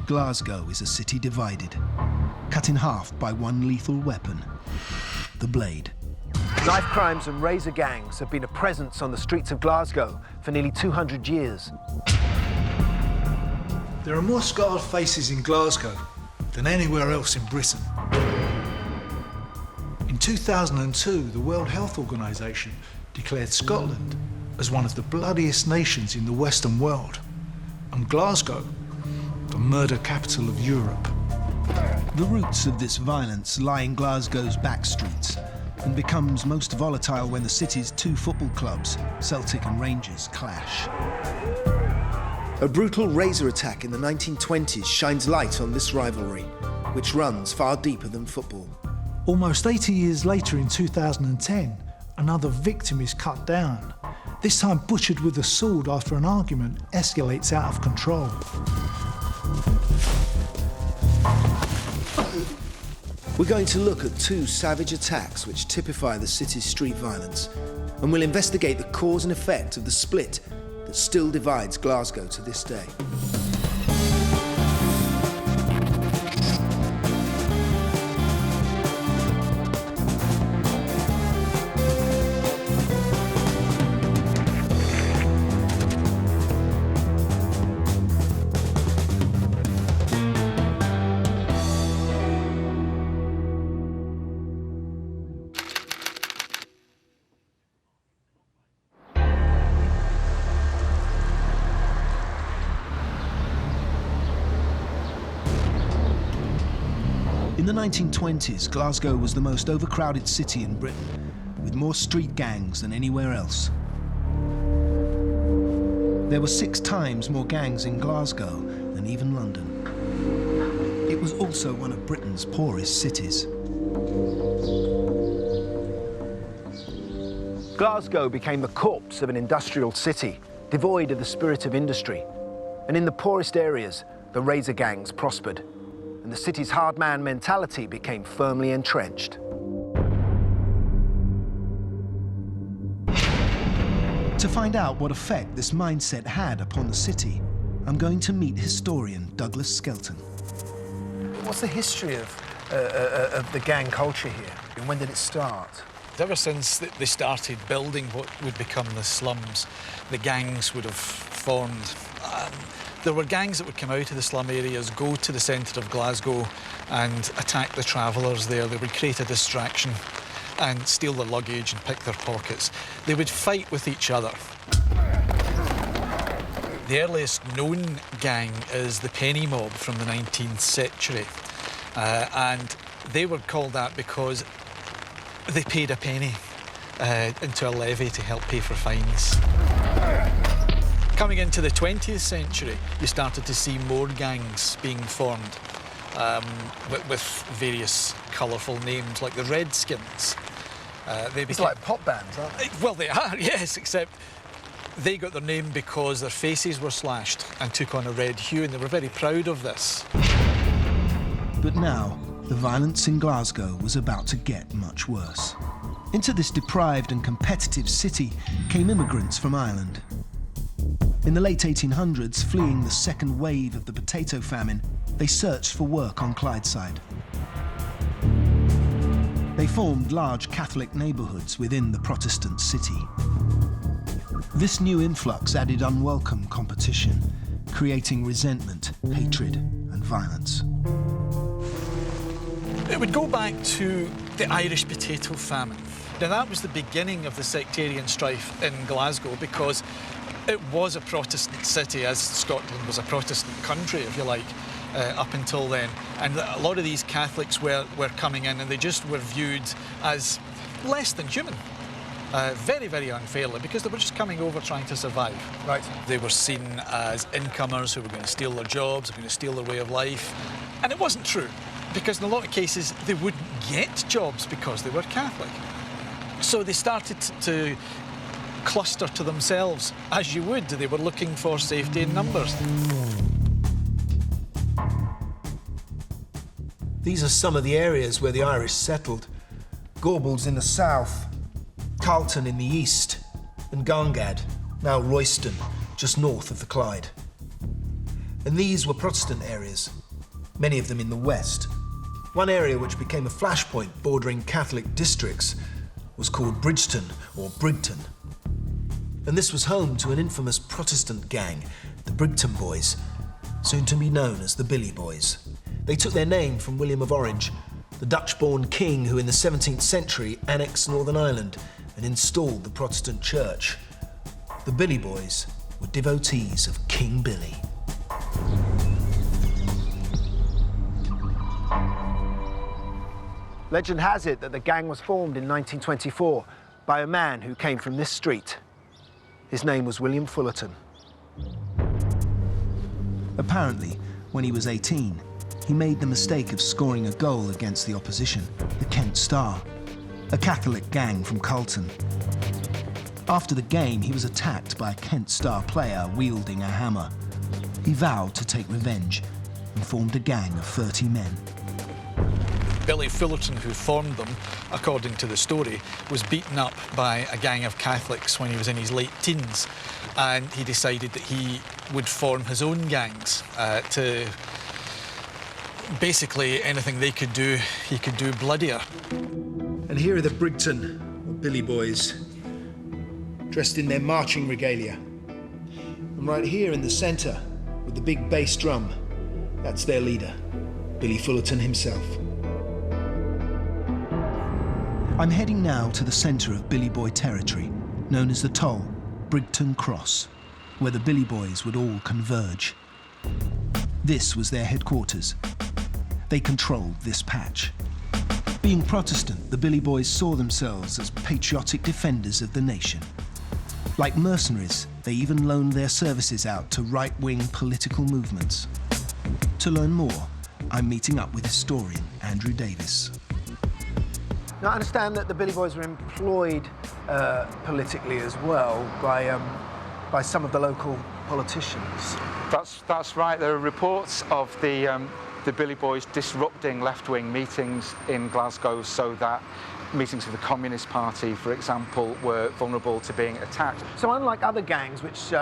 Glasgow is a city divided, cut in half by one lethal weapon, the blade. Knife crimes and razor gangs have been a presence on the streets of Glasgow for nearly 200 years. There are more scarred faces in Glasgow than anywhere else in Britain. In 2002, the World Health Organization declared Scotland as one of the bloodiest nations in the Western world, and Glasgow, the murder capital of Europe. The roots of this violence lie in Glasgow's back streets and becomes most volatile when the city's two football clubs, Celtic and Rangers, clash. A brutal razor attack in the 1920s shines light on this rivalry, which runs far deeper than football. Almost 80 years later, in 2010, another victim is cut down, this time butchered with a sword after an argument escalates out of control. We're going to look at two savage attacks which typify the city's street violence, and we'll investigate the cause and effect of the split that still divides Glasgow to this day. In the 1920s, Glasgow was the most overcrowded city in Britain, with more street gangs than anywhere else. There were 6 times more gangs in Glasgow than even London. It was also one of Britain's poorest cities. Glasgow became the corpse of an industrial city, devoid of the spirit of industry. And in the poorest areas, the razor gangs prospered, and the city's hard man mentality became firmly entrenched. To find out what effect this mindset had upon the city, I'm going to meet historian Douglas Skelton. What's the history of the gang culture here? And when did it start? Ever since they started building what would become the slums, the gangs would have formed. There were gangs that would come out of the slum areas, go to the centre of Glasgow and attack the travellers there. They would create a distraction and steal their luggage and pick their pockets. They would fight with each other. The earliest known gang is the Penny Mob from the 19th century. And they were called that because they paid a penny into a levy to help pay for fines. Coming into the 20th century, you started to see more gangs being formed with various colourful names, like the Redskins. It's like pop bands, aren't they? Well, they are, yes, except they got their name because their faces were slashed and took on a red hue, and they were very proud of this. But now, the violence in Glasgow was about to get much worse. Into this deprived and competitive city came immigrants from Ireland. In the late 1800s, fleeing the second wave of the potato famine, they searched for work on Clydeside. They formed large Catholic neighbourhoods within the Protestant city. This new influx added unwelcome competition, creating resentment, hatred, and violence. It would go back to the Irish potato famine. Now, that was the beginning of the sectarian strife in Glasgow because it was a Protestant city, as Scotland was a Protestant country, if you like, up until then. And a lot of these Catholics were coming in, and they just were viewed as less than human. Very, very unfairly, because they were just coming over trying to survive. Right. They were seen as incomers who were going to steal their jobs, were going to steal their way of life. And it wasn't true, because in a lot of cases, they wouldn't get jobs because they were Catholic. So they started to cluster to themselves, as you would. They were looking for safety in numbers. These are some of the areas where the Irish settled. Gorbals in the south, Carlton in the east, and Gangland, now Royston, just north of the Clyde. And these were Protestant areas, many of them in the west. One area which became a flashpoint bordering Catholic districts was called Bridgeton or Brigton. And this was home to an infamous Protestant gang, the Brigton Boys, soon to be known as the Billy Boys. They took their name from William of Orange, the Dutch-born king who in the 17th century annexed Northern Ireland and installed the Protestant church. The Billy Boys were devotees of King Billy. Legend has it that the gang was formed in 1924 by a man who came from this street. His name was William Fullerton. Apparently, when he was 18, he made the mistake of scoring a goal against the opposition, the Kent Star, a Catholic gang from Carlton. After the game, he was attacked by a Kent Star player wielding a hammer. He vowed to take revenge and formed a gang of 30 men. Billy Fullerton, who formed them, according to the story, was beaten up by a gang of Catholics when he was in his late teens, and he decided that he would form his own gangs to basically anything they could do, he could do bloodier. And here are the Brigton, or Billy Boys, dressed in their marching regalia. And right here in the centre, with the big bass drum, that's their leader, Billy Fullerton himself. I'm heading now to the centre of Billy Boy territory, known as the Toll, Brigton Cross, where the Billy Boys would all converge. This was their headquarters. They controlled this patch. Being Protestant, the Billy Boys saw themselves as patriotic defenders of the nation. Like mercenaries, they even loaned their services out to right-wing political movements. To learn more, I'm meeting up with historian Andrew Davis. Now, I understand that the Billy Boys were employed politically as well by some of the local politicians. That's right. There are reports of the Billy Boys disrupting left-wing meetings in Glasgow so that meetings of the Communist Party, for example, were vulnerable to being attacked. So unlike other gangs which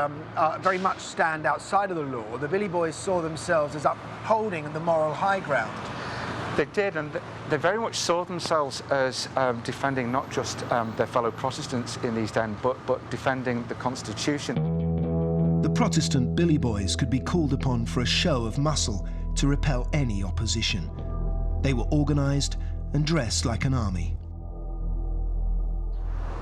very much stand outside of the law, the Billy Boys saw themselves as upholding the moral high ground. They did, and they very much saw themselves as defending not just their fellow Protestants in the East End, but defending the Constitution. The Protestant Billy Boys could be called upon for a show of muscle to repel any opposition. They were organised and dressed like an army.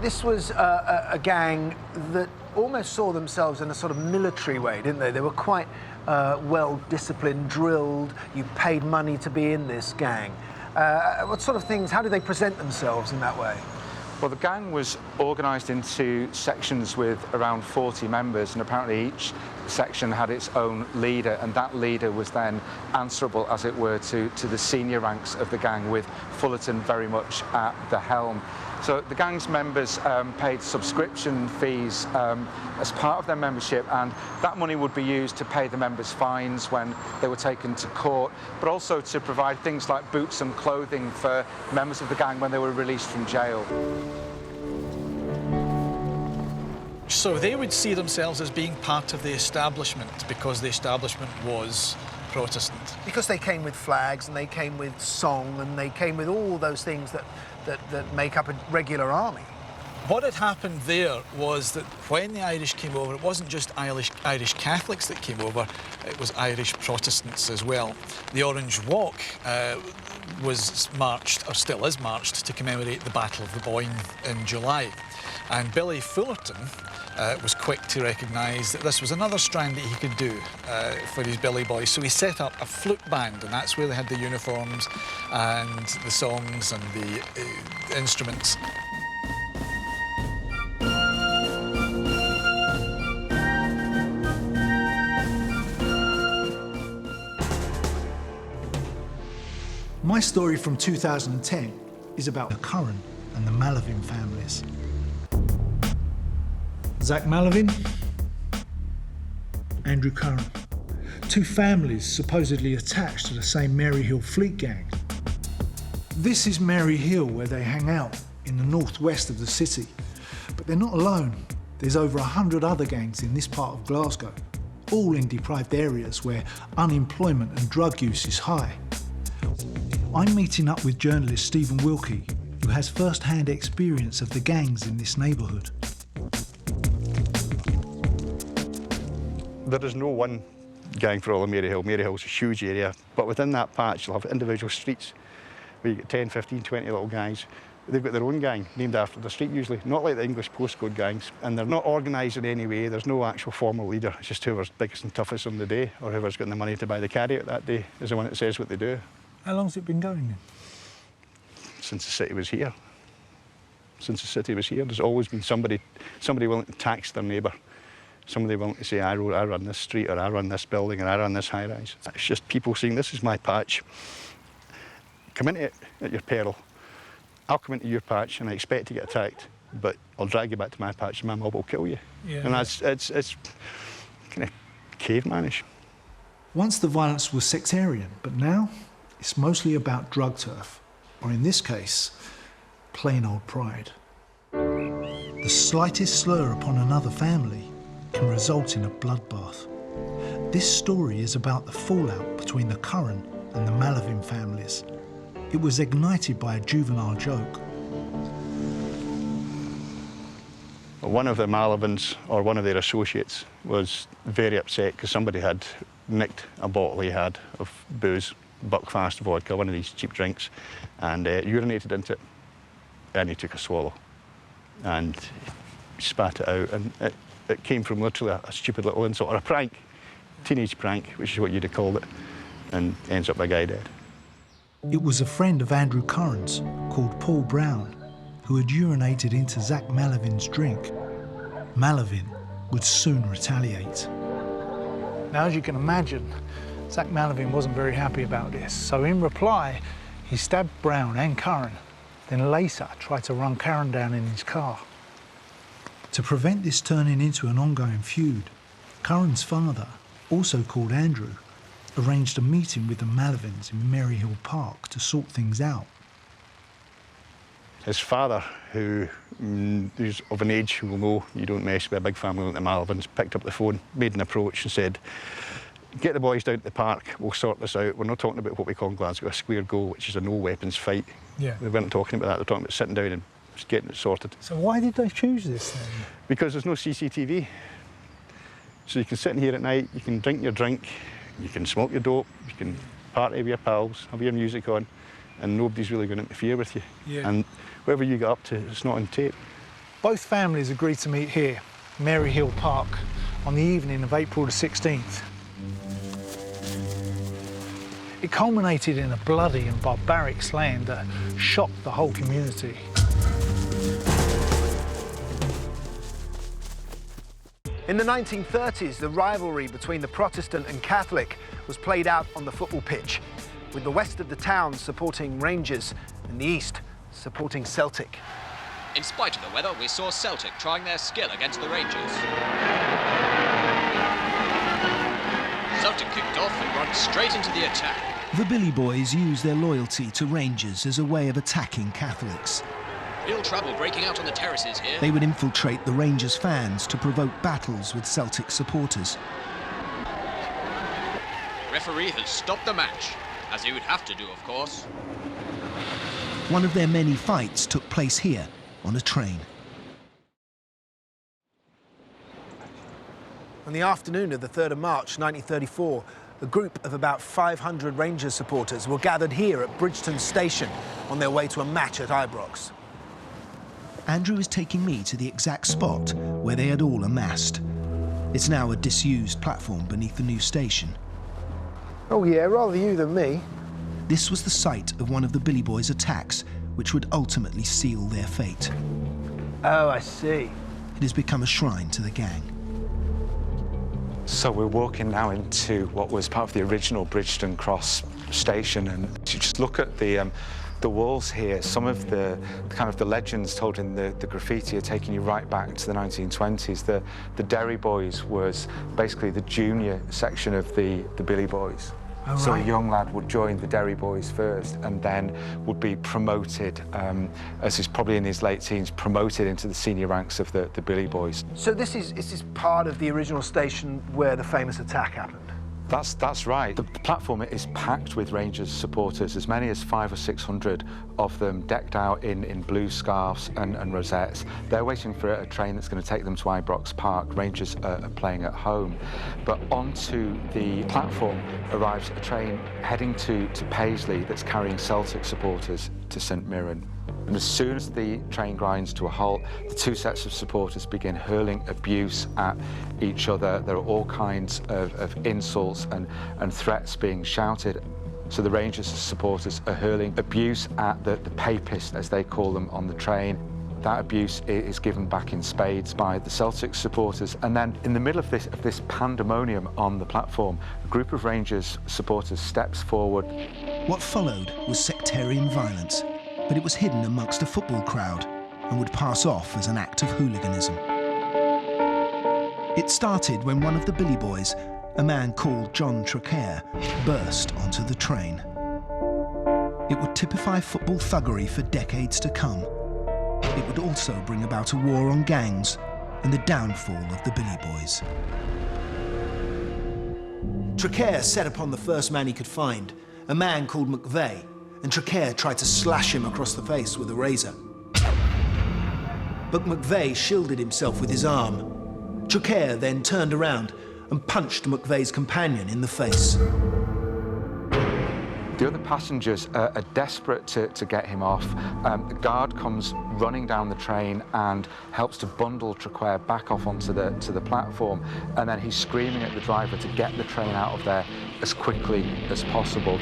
This was a gang that almost saw themselves in a sort of military way, didn't they? They were quite well-disciplined, drilled. You paid money to be in this gang. What sort of things, how did they present themselves in that way? Well, the gang was organised into sections with around 40 members, and apparently each section had its own leader, and that leader was then answerable, as it were, to the senior ranks of the gang, with Fullerton very much at the helm. So the gang's members paid subscription fees as part of their membership, and that money would be used to pay the members' fines when they were taken to court, but also to provide things like boots and clothing for members of the gang when they were released from jail. So they would see themselves as being part of the establishment because the establishment was Protestant. Because they came with flags and they came with song and they came with all those things that make up a regular army. What had happened there was that when the Irish came over, it wasn't just Irish Catholics that came over, it was Irish Protestants as well. The Orange Walk was marched, or still is marched, to commemorate the Battle of the Boyne in July. And Billy Fullerton was quick to recognise that this was another strand that he could do for his Billy Boys. So he set up a flute band, and that's where they had the uniforms and the songs and the instruments. My story from 2010 is about the Curran and the Malavin families. Zach Malavin, Andrew Curran. Two families supposedly attached to the same Mary Hill Fleet gang. This is Mary Hill, where they hang out in the northwest of the city. But they're not alone. There's over 100 other gangs in this part of Glasgow. all in deprived areas where unemployment and drug use is high. I'm meeting up with journalist Stephen Wilkie, who has first-hand experience of the gangs in this neighbourhood. There is no one gang for all of Maryhill. Maryhill's a huge area, but within that patch you'll have individual streets where you get 10, 15, 20 little gangs. They've got their own gang, named after the street usually, not like the English postcode gangs, and they're not organised in any way. There's no actual formal leader. It's just whoever's biggest and toughest on the day, or whoever's got the money to buy the carry out that day, is the one that says what they do. How long's it been going then? Since the city was here. Since the city was here, there's always been somebody willing to tax their neighbour. Somebody willing to say, I run this street, or I run this building, or I run this high-rise. It's just people saying, this is my patch. Come into it at your peril. I'll come into your patch and I expect to get attacked, but I'll drag you back to my patch and my mob will kill you. Yeah. And it's kind of cavemanish. Once the violence was sectarian, but now it's mostly about drug turf, or in this case, plain old pride. The slightest slur upon another family can result in a bloodbath. This story is about the fallout between the Curran and the Malavin families. It was ignited by a juvenile joke. One of the Malavins, or one of their associates, was very upset because somebody had nicked a bottle he had of booze, Buckfast vodka, one of these cheap drinks, and urinated into it, and he took a swallow and spat it out, and it came from literally a stupid little insult, or a prank, teenage prank, which is what you'd have called it, and ends up a guy dead. It was a friend of Andrew Curran's, called Paul Brown, who had urinated into Zach Malavin's drink. Malavin would soon retaliate. Now, as you can imagine, Zach Malavin wasn't very happy about this, so in reply, he stabbed Brown and Curran, then later tried to run Curran down in his car. To prevent this turning into an ongoing feud, Curran's father, also called Andrew, arranged a meeting with the Malavins in Maryhill Park to sort things out. His father, who's of an age who will know you don't mess with a big family like the Malavins, picked up the phone, made an approach and said, get the boys down to the park, we'll sort this out. We're not talking about what we call in Glasgow a square go, which is a no-weapons fight. Yeah. They weren't talking about that, they're talking about sitting down and just getting it sorted. So why did they choose this then? Because there's no CCTV. So you can sit in here at night, you can drink your drink, you can smoke your dope, you can party with your pals, have your music on, and nobody's really going to interfere with you. Yeah. And whatever you get up to, it's not on tape. Both families agreed to meet here, Maryhill Park, on the evening of April the 16th. It culminated in a bloody and barbaric slaying that shocked the whole community. In the 1930s, the rivalry between the Protestant and Catholic was played out on the football pitch, with the west of the town supporting Rangers and the east supporting Celtic. In spite of the weather, we saw Celtic trying their skill against the Rangers. Celtic kicked off and run straight into the attack. The Billy Boys used their loyalty to Rangers as a way of attacking Catholics. Real trouble breaking out on the terraces here. They would infiltrate the Rangers fans to provoke battles with Celtic supporters. Referee has stopped the match, as he would have to do, of course. One of their many fights took place here, on a train. On the afternoon of the 3rd of March 1934, a group of about 500 Rangers supporters were gathered here at Bridgeton Station on their way to a match at Ibrox. Andrew is taking me to the exact spot where they had all amassed. It's now a disused platform beneath the new station. Oh yeah, rather you than me. This was the site of one of the Billy Boys' attacks, which would ultimately seal their fate. Oh, I see. It has become a shrine to the gang. So we're walking now into what was part of the original Bridgeton Cross station, and to just look at the walls here, some of the kind of the legends told in the graffiti are taking you right back to the 1920s. The Derry Boys was basically the junior section of the Billy Boys. So a young lad would join the Derry Boys first and then would be promoted, as he's probably in his late teens, promoted into the senior ranks of the Billy Boys. So this is part of the original station where the famous attack happened? That's right. The platform is packed with Rangers supporters, as many as 500 or 600 of them decked out in blue scarves and rosettes. They're waiting for a train that's going to take them to Ibrox Park. Rangers are playing at home. But onto the platform arrives a train heading to Paisley that's carrying Celtic supporters to St Mirren. And as soon as the train grinds to a halt, the two sets of supporters begin hurling abuse at each other. There are all kinds of insults and threats being shouted. So the Rangers supporters are hurling abuse at the papists, as they call them, on the train. That abuse is given back in spades by the Celtic supporters. And then in the middle of this pandemonium on the platform, a group of Rangers supporters steps forward. What followed was sectarian violence, but it was hidden amongst a football crowd and would pass off as an act of hooliganism. It started when one of the Billy Boys, a man called John Traquair, burst onto the train. It would typify football thuggery for decades to come. It would also bring about a war on gangs and the downfall of the Billy Boys. Traquair set upon the first man he could find, a man called McVeigh, and Traquair tried to slash him across the face with a razor. But McVeigh shielded himself with his arm. Traquair then turned around and punched McVeigh's companion in the face. The other passengers are desperate to get him off. A guard comes running down the train and helps to bundle Traquair back off onto the platform, and then he's screaming at the driver to get the train out of there as quickly as possible.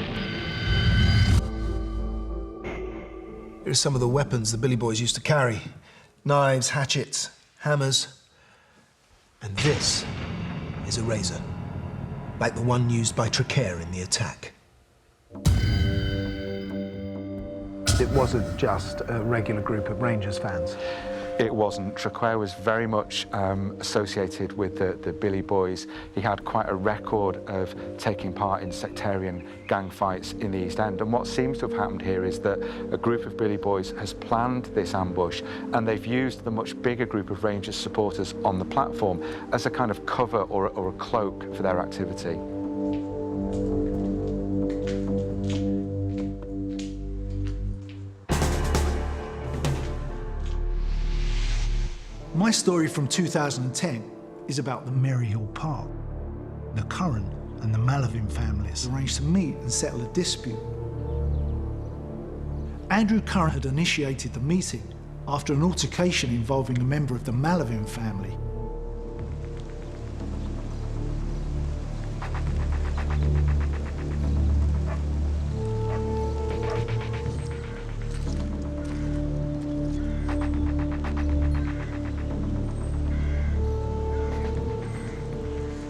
Here are some of the weapons the Billy Boys used to carry. Knives, hatchets, hammers. And this is a razor, like the one used by Traquair in the attack. It wasn't just a regular group of Rangers fans. It wasn't. Traquair was very much associated with the Billy Boys. He had quite a record of taking part in sectarian gang fights in the East End. And what seems to have happened here is that a group of Billy Boys has planned this ambush, and they've used the much bigger group of Rangers supporters on the platform as a kind of cover or a cloak for their activity. My story from 2010 is about the Maryhill Park. The Curran and the Malavin families arranged to meet and settle a dispute. Andrew Curran had initiated the meeting after an altercation involving a member of the Malavin family.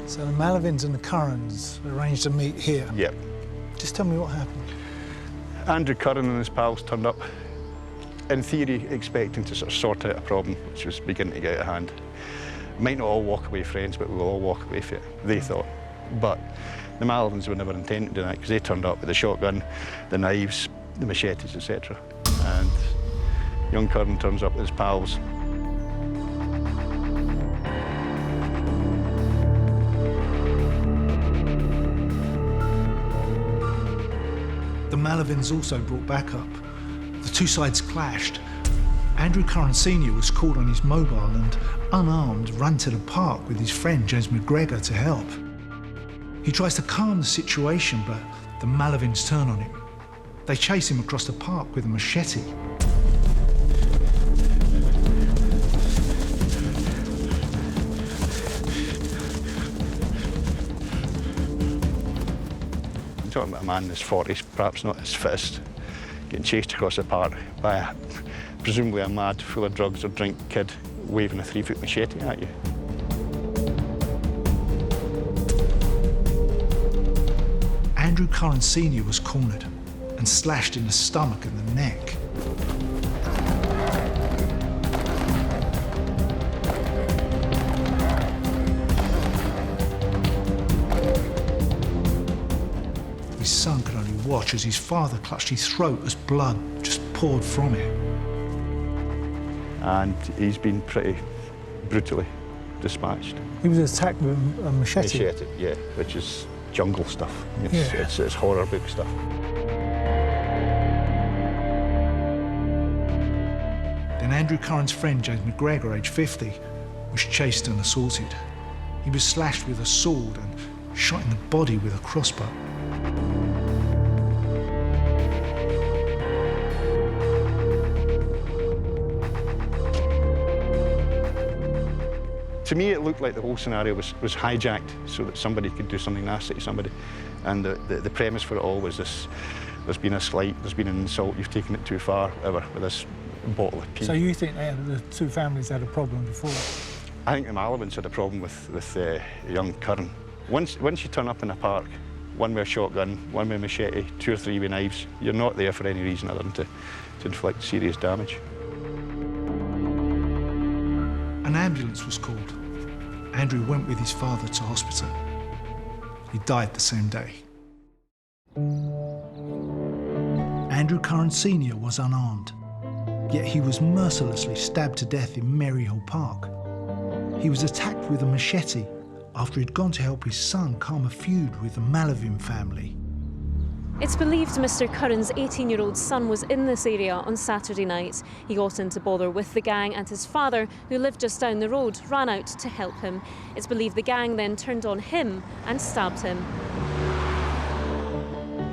So the Malavins and the Currans arranged to meet here. Yep. Just tell me what happened. Andrew Curran and his pals turned up, in theory expecting to sort of sort out a problem which was beginning to get out of hand. Might not all walk away friends, but we'll all walk away for it, they thought. But the Malavins were never intending to do that, because they turned up with the shotgun, the knives, the machetes, etc. And young Curran turns up with his pals. The Malavins also brought backup. The two sides clashed. Andrew Curran Sr. was called on his mobile and, unarmed, ran to the park with his friend James McGregor to help. He tries to calm the situation, but the Malavins turn on him. They chase him across the park with a machete. You're talking about a man in his 40s, perhaps not his fittest, getting chased across the park by presumably a mad, full of drugs or drink kid waving a 3-foot machete at you. Andrew Curran Sr. was cornered and slashed in the stomach and the neck. his son could only watch as his father clutched his throat as blood just poured from it. And he's been pretty brutally dispatched. He was attacked with a machete? Machete, yeah, which is jungle stuff. It's horror book stuff. Then Andrew Curran's friend, James McGregor, aged 50, was chased and assaulted. He was slashed with a sword and shot in the body with a crossbow. To me, it looked like the whole scenario was hijacked so that somebody could do something nasty to somebody. And the premise for it all was this: there's been a slight, there's been an insult, you've taken it too far, whatever, with this bottle of tea. So you think the two families had a problem before? I think the Malavins had a problem with young Curran. Once you turn up in a park, one with a shotgun, one with a machete, 2 or 3 with knives, you're not there for any reason other than to inflict serious damage. An ambulance was called. Andrew went with his father to hospital. He died the same day. Andrew Curran Sr. was unarmed, yet he was mercilessly stabbed to death in Maryhill Park. He was attacked with a machete after he'd gone to help his son calm a feud with the Malavin family. It's believed Mr. Curran's 18-year-old son was in this area on Saturday night. He got into bother with the gang, and his father, who lived just down the road, ran out to help him. It's believed the gang then turned on him and stabbed him.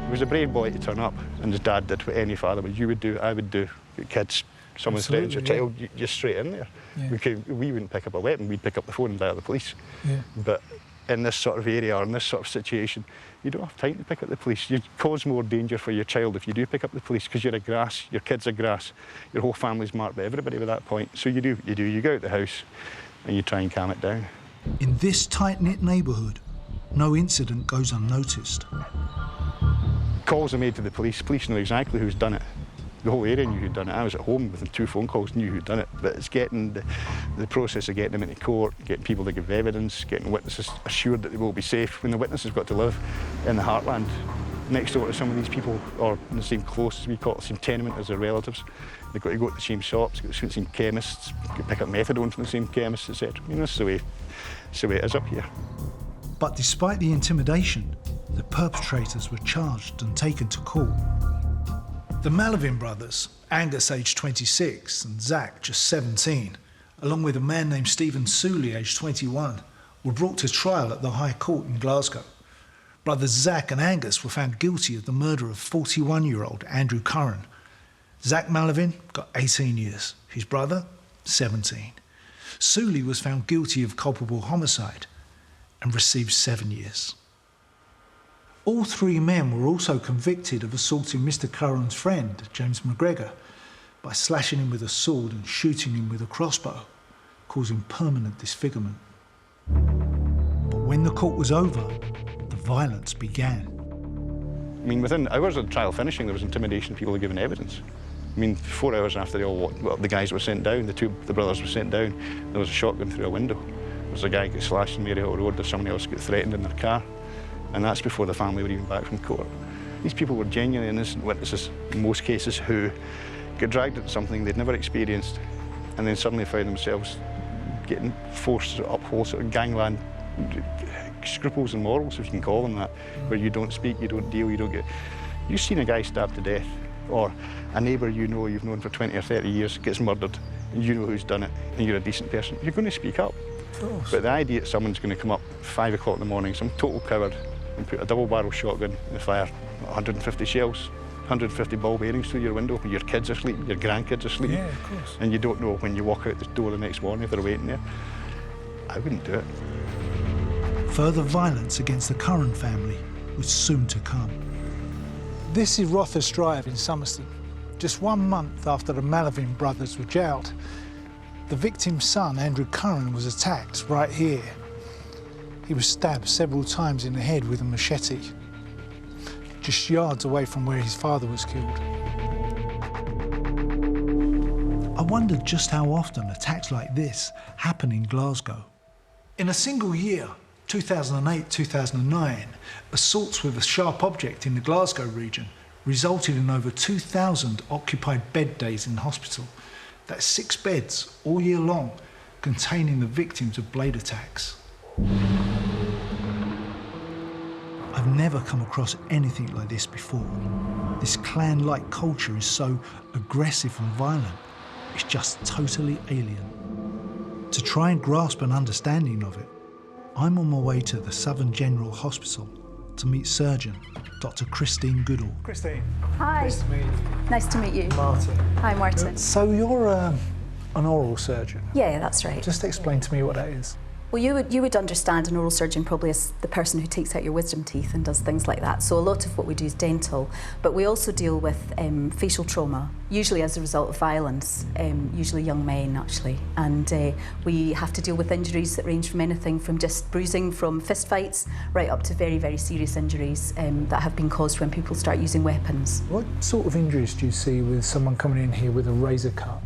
He was a brave boy to turn up, and his dad did what any father would. You would do, I would do. Kids, someone threatens your child, you're straight in there. Yeah. We wouldn't pick up a weapon, we'd pick up the phone and dial the police. Yeah. But in this sort of area or in this sort of situation, you don't have time to pick up the police. You cause more danger for your child if you do pick up the police, because you're a grass, your kids are grass, your whole family's marked by everybody by that point. So you do what you do, you go out the house and you try and calm it down. In this tight-knit neighbourhood, no incident goes unnoticed. Calls are made to the police. Police know exactly who's done it. The whole area knew who'd done it. I was at home within 2 phone calls, knew who'd done it. But it's getting the process of getting them into court, getting people to give evidence, getting witnesses assured that they will be safe when the witness has got to live in the heartland next door to some of these people, or in the same close, as we call it, the same tenement as their relatives. They've got to go to the same shops, go to the same chemists, pick up methadone from the same chemists, etc. I mean, that's the way it is up here. But despite the intimidation, the perpetrators were charged and taken to court. The Malavin brothers, Angus, aged 26, and Zach, just 17, along with a man named Stephen Sooley, aged 21, were brought to trial at the High Court in Glasgow. Brothers Zach and Angus were found guilty of the murder of 41-year-old Andrew Curran. Zach Malavin got 18 years, his brother, 17. Sooley was found guilty of culpable homicide and received 7 years. All 3 men were also convicted of assaulting Mr. Curran's friend, James McGregor, by slashing him with a sword and shooting him with a crossbow, causing permanent disfigurement. But when the court was over, the violence began. I mean, within hours of the trial finishing, there was intimidation, people were giving evidence. I mean, 4 hours after the guys were sent down, the brothers were sent down, there was a shotgun through a window. There was a guy got slashed in Maryhill Road, there's somebody else got threatened in their car. And that's before the family were even back from court. These people were genuinely innocent witnesses, in most cases, who got dragged into something they'd never experienced, and then suddenly found themselves getting forced to uphold sort of gangland scruples and morals, if you can call them that, where you don't speak, you don't deal, you don't get... You've seen a guy stabbed to death, or a neighbour you've known for 20 or 30 years gets murdered, and you know who's done it, and you're a decent person. You're going to speak up. Of course. But the idea that someone's going to come up 5 o'clock in the morning, some total coward, and put a double-barrel shotgun in the fire, 150 shells, 150 ball bearings through your window when your kids are sleeping, your grandkids are sleeping. Yeah, of course. And you don't know when you walk out the door the next morning if they're waiting there. I wouldn't do it. Further violence against the Curran family was soon to come. This is Rothers Drive in Somerston. Just 1 month after the Malavin brothers were jailed, the victim's son, Andrew Curran, was attacked right here. He was stabbed several times in the head with a machete, just yards away from where his father was killed. I wondered just how often attacks like this happen in Glasgow. In a single year, 2008, 2009, assaults with a sharp object in the Glasgow region resulted in over 2,000 occupied bed days in hospital. That's 6 beds all year long, containing the victims of blade attacks. I've never come across anything like this before. This clan-like culture is so aggressive and violent, it's just totally alien. To try and grasp an understanding of it, I'm on my way to the Southern General Hospital to meet surgeon Dr. Christine Goodall. Christine. Hi. Nice to meet you. Nice to meet you. Martin. Hi, Martin. So you're an oral surgeon? Yeah, that's right. Just explain to me what that is. Well, you would understand an oral surgeon probably as the person who takes out your wisdom teeth and does things like that. So a lot of what we do is dental, but we also deal with facial trauma, usually as a result of violence, usually young men actually. And we have to deal with injuries that range from anything from just bruising from fist fights right up to very, very serious injuries that have been caused when people start using weapons. What sort of injuries do you see with someone coming in here with a razor cut?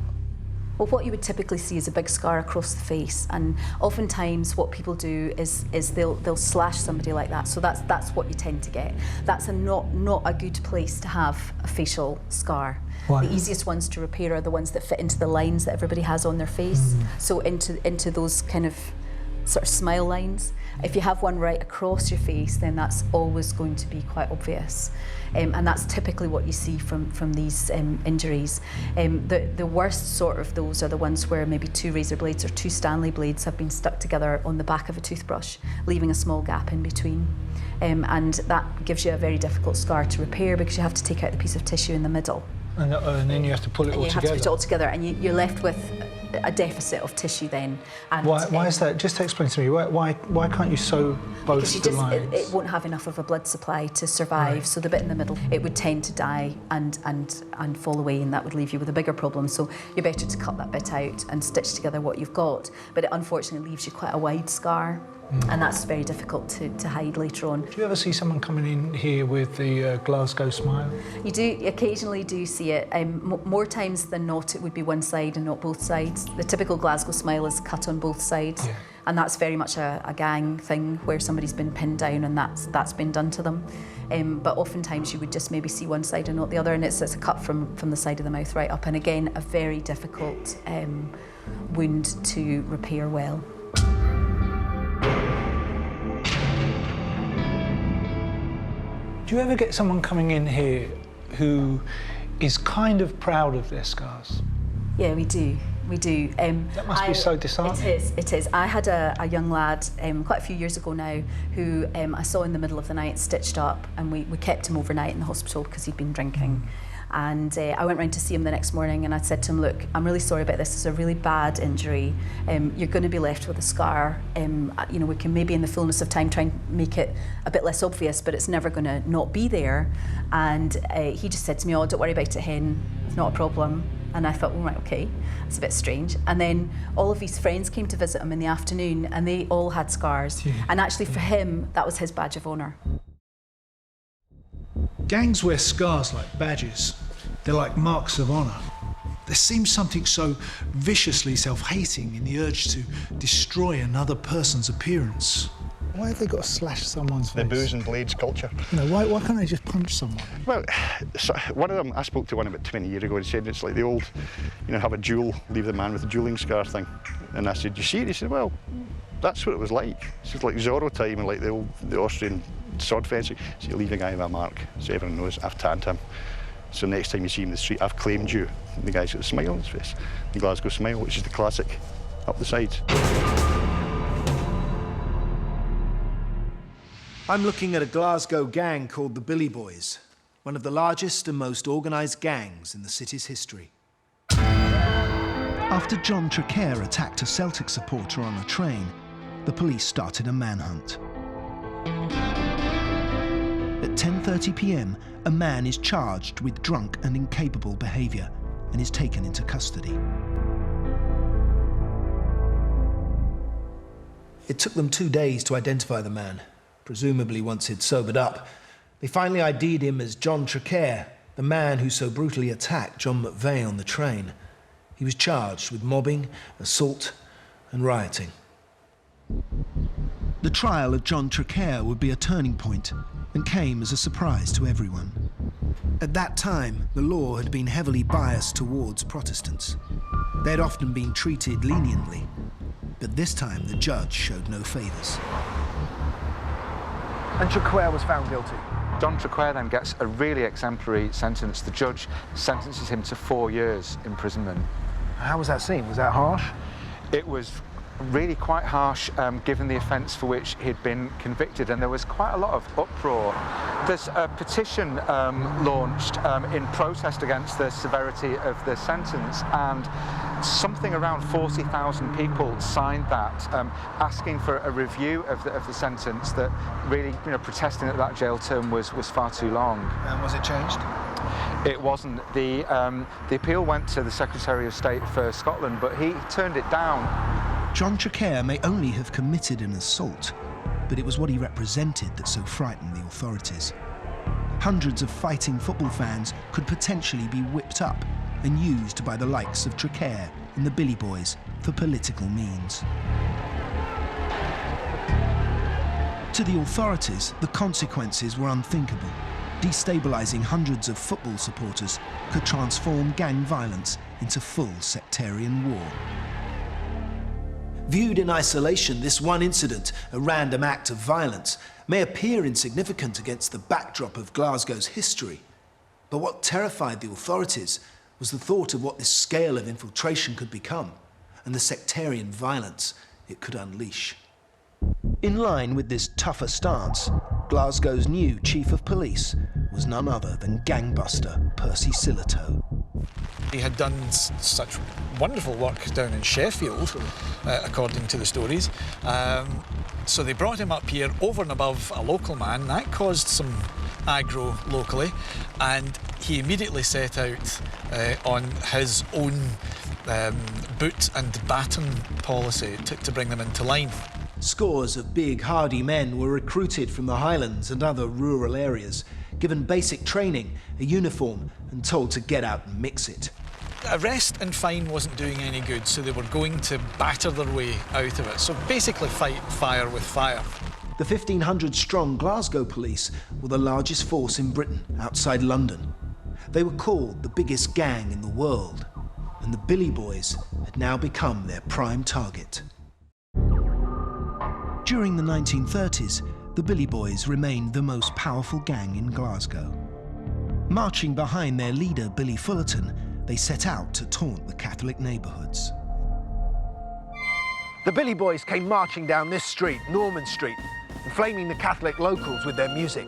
Well, what you would typically see is a big scar across the face, and oftentimes what people do is they'll slash somebody like that. So that's what you tend to get. That's not a good place to have a facial scar. Why? The easiest ones to repair are the ones that fit into the lines that everybody has on their face. So into those kind of sort of smile lines. If you have one right across your face, then that's always going to be quite obvious. And that's typically what you see from these injuries. The worst sort of those are the ones where maybe 2 razor blades or 2 Stanley blades have been stuck together on the back of a toothbrush, leaving a small gap in between. And that gives you a very difficult scar to repair because you have to take out the piece of tissue in the middle. And then you have to pull it all together. You have to put it all together, and you're left with a deficit of tissue then. And why is that? Just explain to me, why can't you sew both the lines? It won't have enough of a blood supply to survive, right. So the bit in the middle, it would tend to die and fall away, and that would leave you with a bigger problem. So you're better to cut that bit out and stitch together what you've got. But it unfortunately leaves you quite a wide scar. And that's very difficult to hide later on. Do you ever see someone coming in here with the Glasgow smile? You occasionally do see it. More times than not, it would be one side and not both sides. The typical Glasgow smile is cut on both sides. Yeah. And that's very much a gang thing where somebody's been pinned down and that's been done to them. But oftentimes you would just maybe see one side and not the other, and it's a cut from the side of the mouth right up. And again, a very difficult wound to repair well. Do you ever get someone coming in here who is kind of proud of their scars? Yeah, we do. We do. That must be so disheartening. It is. I had a young lad quite a few years ago now who I saw in the middle of the night stitched up, and we kept him overnight in the hospital because he'd been drinking. And I went round to see him the next morning, and I said to him, look, I'm really sorry about this. It's a really bad injury. You're going to be left with a scar. We can maybe in the fullness of time try and make it a bit less obvious, but it's never going to not be there. And he just said to me, oh, don't worry about it, Hen. It's not a problem. And I thought, well, right, okay, that's a bit strange. And then all of his friends came to visit him in the afternoon, and they all had scars. Yeah. And actually for him, that was his badge of honour. Gangs wear scars like badges. They're like marks of honour. There seems something so viciously self-hating in the urge to destroy another person's appearance. Why have they got to slash someone's face? The booze and blades culture. Why can't they just punch someone? Well, so one of them, I spoke to one about 20 years ago and said it's like the old, have a duel, leave the man with a dueling scar thing. And I said, you see it? He said, well, that's what it was like. It's just like Zorro time and like the Austrian sword fencing. So you leave a guy with a mark, so everyone knows I've tanned him. So next time you see him in the street, I've claimed you. And the guy's got a smile on his face. The Glasgow smile, which is the classic, up the sides. I'm looking at a Glasgow gang called the Billy Boys, one of the largest and most organised gangs in the city's history. After John Traquair attacked a Celtic supporter on a train, the police started a manhunt. At 10:30 p.m, a man is charged with drunk and incapable behaviour and is taken into custody. It took them 2 days to identify the man. Presumably once he'd sobered up. They finally ID'd him as John Traquair, the man who so brutally attacked John McVeigh on the train. He was charged with mobbing, assault and rioting. The trial of John Traquair would be a turning point and came as a surprise to everyone. At that time, the law had been heavily biased towards Protestants. They had often been treated leniently, but this time the judge showed no favours. And Traquair was found guilty. John Traquair then gets a really exemplary sentence. The judge sentences him to 4 years imprisonment. How was that seen? Was that harsh? It was really quite harsh, given the offence for which he'd been convicted, and there was quite a lot of uproar. There's a petition launched in protest against the severity of the sentence, and something around 40,000 people signed that, asking for a review of the sentence, that really, protesting that that jail term was far too long. And was it changed? It wasn't. The appeal went to the Secretary of State for Scotland, but he turned it down. John Traquair may only have committed an assault, but it was what he represented that so frightened the authorities. Hundreds of fighting football fans could potentially be whipped up and used by the likes of Traquair and the Billy Boys for political means. To the authorities, the consequences were unthinkable. Destabilising hundreds of football supporters could transform gang violence into full sectarian war. Viewed in isolation, this one incident, a random act of violence, may appear insignificant against the backdrop of Glasgow's history. But what terrified the authorities was the thought of what this scale of infiltration could become, and the sectarian violence it could unleash. In line with this tougher stance, Glasgow's new chief of police was none other than gangbuster Percy Sillitoe. He had done such wonderful work down in Sheffield, according to the stories. So they brought him up here over and above a local man. That caused some aggro locally, and he immediately set out on his own boot and baton policy to bring them into line. Scores of big, hardy men were recruited from the Highlands and other rural areas, given basic training, a uniform, and told to get out and mix it. Arrest and fine wasn't doing any good, so they were going to batter their way out of it. So basically fight fire with fire. The 1,500-strong Glasgow police were the largest force in Britain, outside London. They were called the biggest gang in the world, and the Billy Boys had now become their prime target. During the 1930s, the Billy Boys remained the most powerful gang in Glasgow. Marching behind their leader, Billy Fullerton, they set out to taunt the Catholic neighbourhoods. The Billy Boys came marching down this street, Norman Street, inflaming the Catholic locals with their music.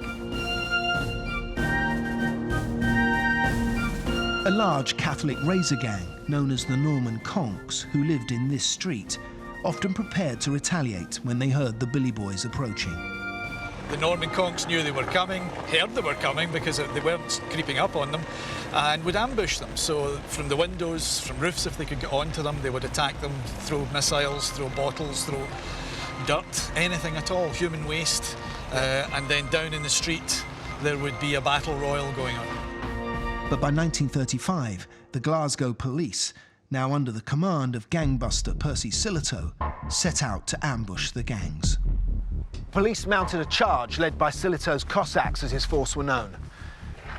A large Catholic razor gang, known as the Norman Conks, who lived in this street, often prepared to retaliate when they heard the Billy Boys approaching. The Norman Conks knew they were coming, heard they were coming because they weren't creeping up on them, and would ambush them. So from the windows, from roofs if they could get onto them, they would attack them, throw missiles, throw bottles, throw dirt, anything at all, human waste. And then down in the street, there would be a battle royal going on. But by 1935, the Glasgow police, now under the command of gangbuster Percy Sillitoe, set out to ambush the gangs. Police mounted a charge led by Sillitoe's Cossacks, as his force were known.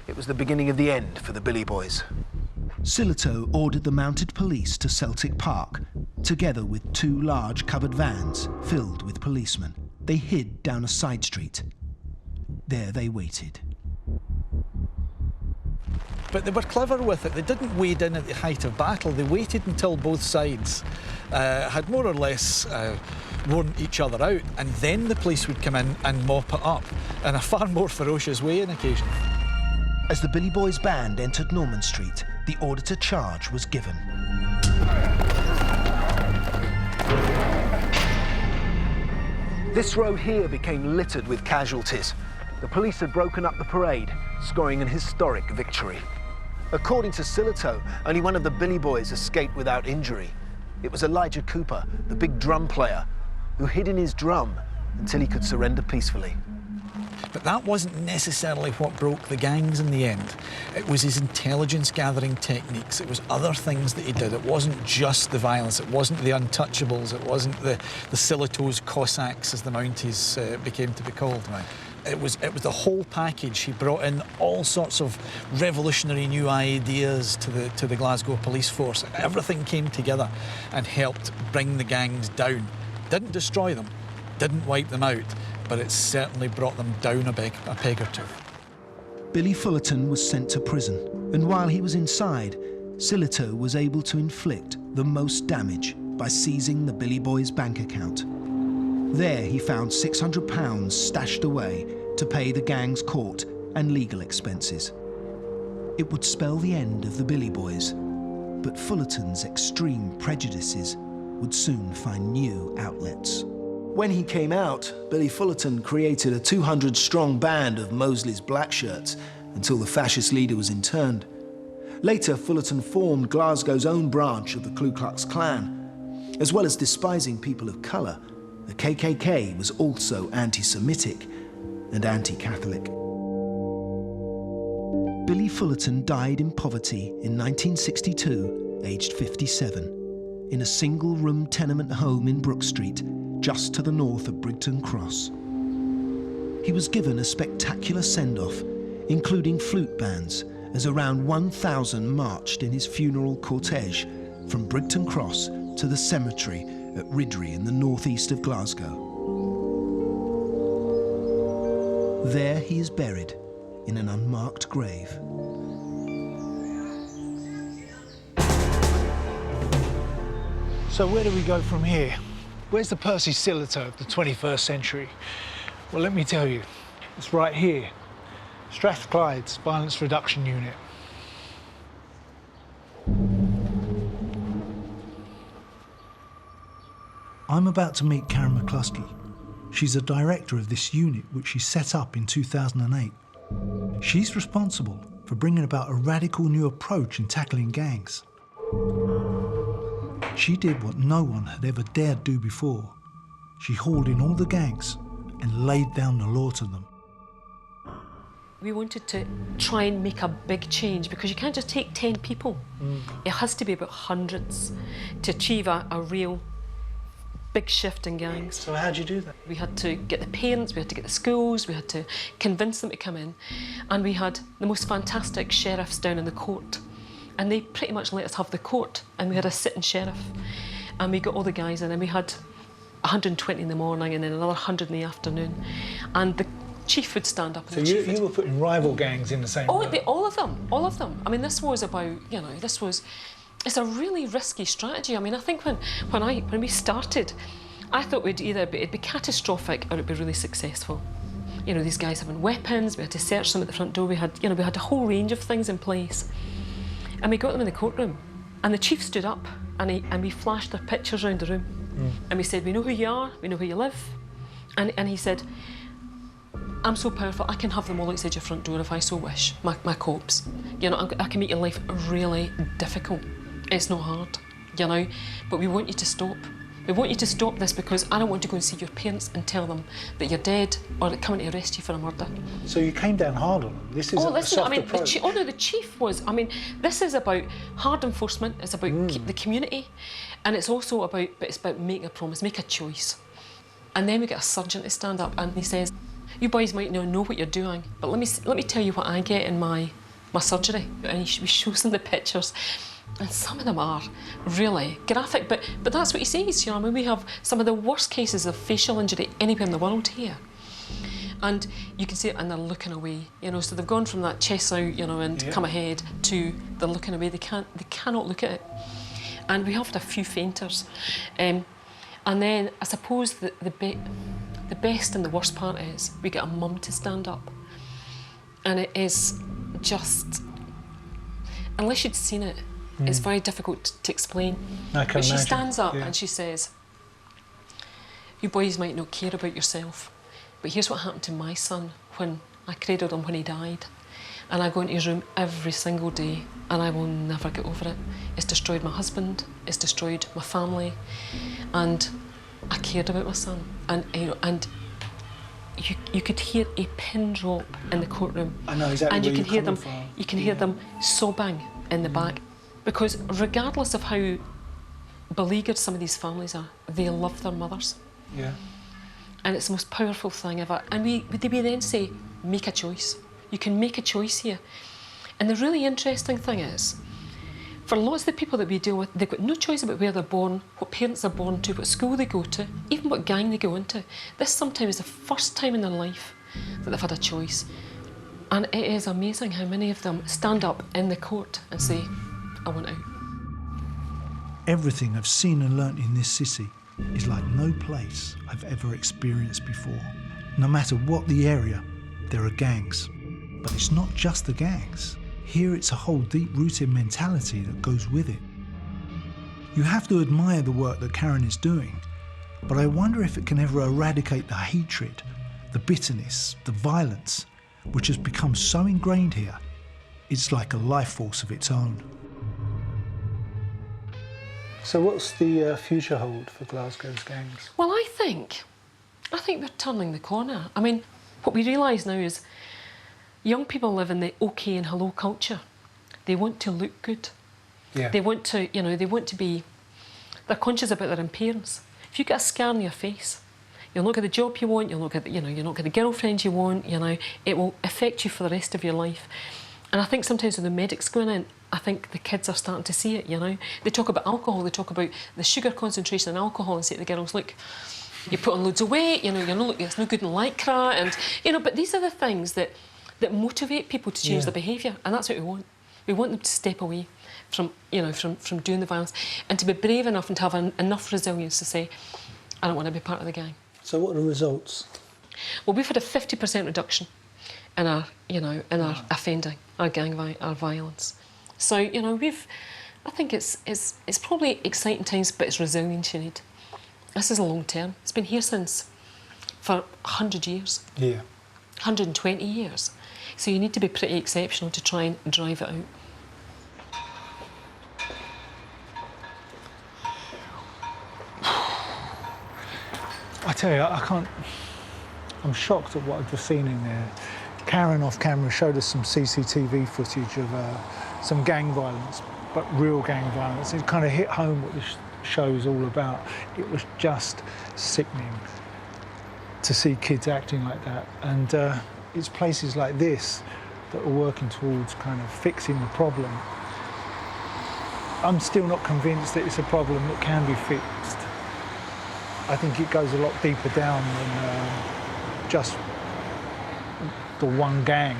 It was the beginning of the end for the Billy Boys. Sillitoe ordered the mounted police to Celtic Park, together with 2 large covered vans filled with policemen. They hid down a side street. There they waited. But they were clever with it. They didn't wade in at the height of battle. They waited until both sides had more or less worn each other out, and then the police would come in and mop it up in a far more ferocious way on occasion. As the Billy Boys band entered Norman Street, the order to charge was given. This road here became littered with casualties. The police had broken up the parade, scoring an historic victory. According to Sillitoe, only one of the Billy Boys escaped without injury. It was Elijah Cooper, the big drum player, who hid in his drum until he could surrender peacefully. But that wasn't necessarily what broke the gangs in the end. It was his intelligence-gathering techniques. It was other things that he did. It wasn't just the violence. It wasn't the untouchables. It wasn't the Silito's Cossacks, as the Mounties became to be called. Right. It was the whole package. He brought in all sorts of revolutionary new ideas to the Glasgow police force. Everything came together and helped bring the gangs down. Didn't destroy them, didn't wipe them out, but it certainly brought them down a peg or two. Billy Fullerton was sent to prison, and while he was inside, Silito was able to inflict the most damage by seizing the Billy Boys' bank account. There he found £600 stashed away to pay the gang's court and legal expenses. It would spell the end of the Billy Boys, but Fullerton's extreme prejudices would soon find new outlets. When he came out, Billy Fullerton created a 200-strong band of Mosley's black shirts until the fascist leader was interned. Later, Fullerton formed Glasgow's own branch of the Ku Klux Klan. As well as despising people of colour, the KKK was also anti-Semitic and anti-Catholic. Billy Fullerton died in poverty in 1962, aged 57, in a single-room tenement home in Brook Street, just to the north of Brigton Cross. He was given a spectacular send-off, including flute bands, as around 1,000 marched in his funeral cortege from Brigton Cross to the cemetery at Ridley in the northeast of Glasgow. There he is buried in an unmarked grave. So where do we go from here? Where's the Percy Silito of the 21st century? Well, let me tell you, it's right here. Strathclyde's Violence Reduction Unit. I'm about to meet Karen McCluskey. She's a director of this unit, which she set up in 2008. She's responsible for bringing about a radical new approach in tackling gangs. She did what no one had ever dared do before. She hauled in all the gangs and laid down the law to them. We wanted to try and make a big change because you can't just take 10 people. It has to be about hundreds to achieve a real big shift in gangs. So how'd you do that? We had to get the parents, we had to get the schools, we had to convince them to come in. And we had the most fantastic sheriffs down in the court. And they pretty much let us have the court. And we had a sitting sheriff. And we got all the guys in, and we had 120 in the morning and then another 100 in the afternoon. And the chief would stand up. So you were putting rival gangs in the same room? All of them. I mean, this was about, it's a really risky strategy. I mean, I think when we started, I thought it'd be catastrophic or it'd be really successful. You know, these guys having weapons, we had to search them at the front door, we had a whole range of things in place. And we got them in the courtroom, and the chief stood up and we flashed their pictures around the room. And we said, we know who you are, we know where you live. And he said, I'm so powerful, I can have them all outside your front door if I so wish, my corpse. I can make your life really difficult. It's not hard, but we want you to stop. We want you to stop this because I don't want to go and see your parents and tell them that you're dead or they're coming to arrest you for a murder. So you came down hard on them. This is a soft approach. The chief was, this is about hard enforcement, it's about the community, and it's also about making a promise, make a choice. And then we get a surgeon to stand up and he says, you boys might not know what you're doing, but let me tell you what I get in my surgery. And he shows them the pictures. And some of them are really graphic, but that's what he says. We have some of the worst cases of facial injury anywhere in the world here. And you can see it, and they're looking away. So they've gone from that chest out, and come ahead to they're looking away. They cannot look at it. And we have had a few fainters. And then I suppose the best and the worst part is we get a mum to stand up. And it is just, unless you'd seen it, it's very difficult to explain. But she stands up and she says, you boys might not care about yourself, but here's what happened to my son when I cradled him when he died. And I go into his room every single day and I will never get over it. It's destroyed my husband, it's destroyed my family, and I cared about my son. And you could hear a pin drop in the courtroom. I know exactly and you where can you're hear them. coming from. You can hear them sobbing in the back, because regardless of how beleaguered some of these families are, they love their mothers. Yeah. And it's the most powerful thing ever. And we then say, make a choice. You can make a choice here. And the really interesting thing is, for lots of the people that we deal with, they've got no choice about where they're born, what parents they're born to, what school they go to, even what gang they go into. This sometimes is the first time in their life that they've had a choice. And it is amazing how many of them stand up in the court and say, I want out. Everything I've seen and learnt in this city is like no place I've ever experienced before. No matter what the area, there are gangs. But it's not just the gangs. Here it's a whole deep-rooted mentality that goes with it. You have to admire the work that Karen is doing, but I wonder if it can ever eradicate the hatred, the bitterness, the violence, which has become so ingrained here, it's like a life force of its own. So what's the future hold for Glasgow's gangs? Well, I think we're turning the corner. I mean, what we realise now is young people live in the OK and hello culture. They want to look good. Yeah. They want to, they're conscious about their appearance. If you get a scar on your face, you'll not get the job you want, you'll not get, you'll not get the girlfriend you want, it will affect you for the rest of your life. And I think sometimes when the medics going in, I think the kids are starting to see it, They talk about alcohol, they talk about the sugar concentration in alcohol and say to the girls, look, you put on loads of weight, it's no good in lycra, and, but these are the things that motivate people to change their behaviour, and that's what we want. We want them to step away from doing the violence, and to be brave enough and to have enough resilience to say, I don't want to be part of the gang. So what are the results? Well, we've had a 50% reduction in our, in our offending, our our violence. So, I think it's probably exciting times, but it's resilience you need. This is a long term. It's been here for 100 years. Yeah. 120 years. So you need to be pretty exceptional to try and drive it out. I tell you, I can't... I'm shocked at what I've just seen in there. Karen off camera showed us some CCTV footage of some gang violence, but real gang violence. It kind of hit home what this show is all about. It was just sickening to see kids acting like that. And it's places like this that are working towards kind of fixing the problem. I'm still not convinced that it's a problem that can be fixed. I think it goes a lot deeper down than just the one gang,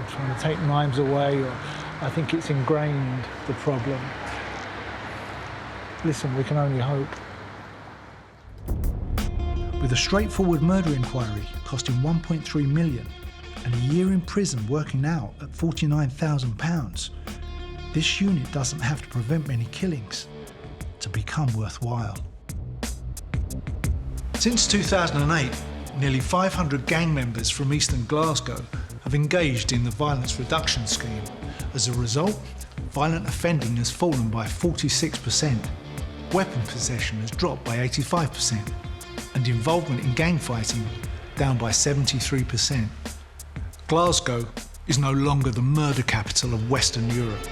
trying to take knives away, or I think it's ingrained, the problem. Listen, we can only hope. With a straightforward murder inquiry costing 1.3 million and a year in prison working out at £49,000, this unit doesn't have to prevent many killings to become worthwhile. Since 2008, nearly 500 gang members from eastern Glasgow have engaged in the violence reduction scheme. As a result, violent offending has fallen by 46%, weapon possession has dropped by 85%, and involvement in gang fighting down by 73%. Glasgow is no longer the murder capital of Western Europe.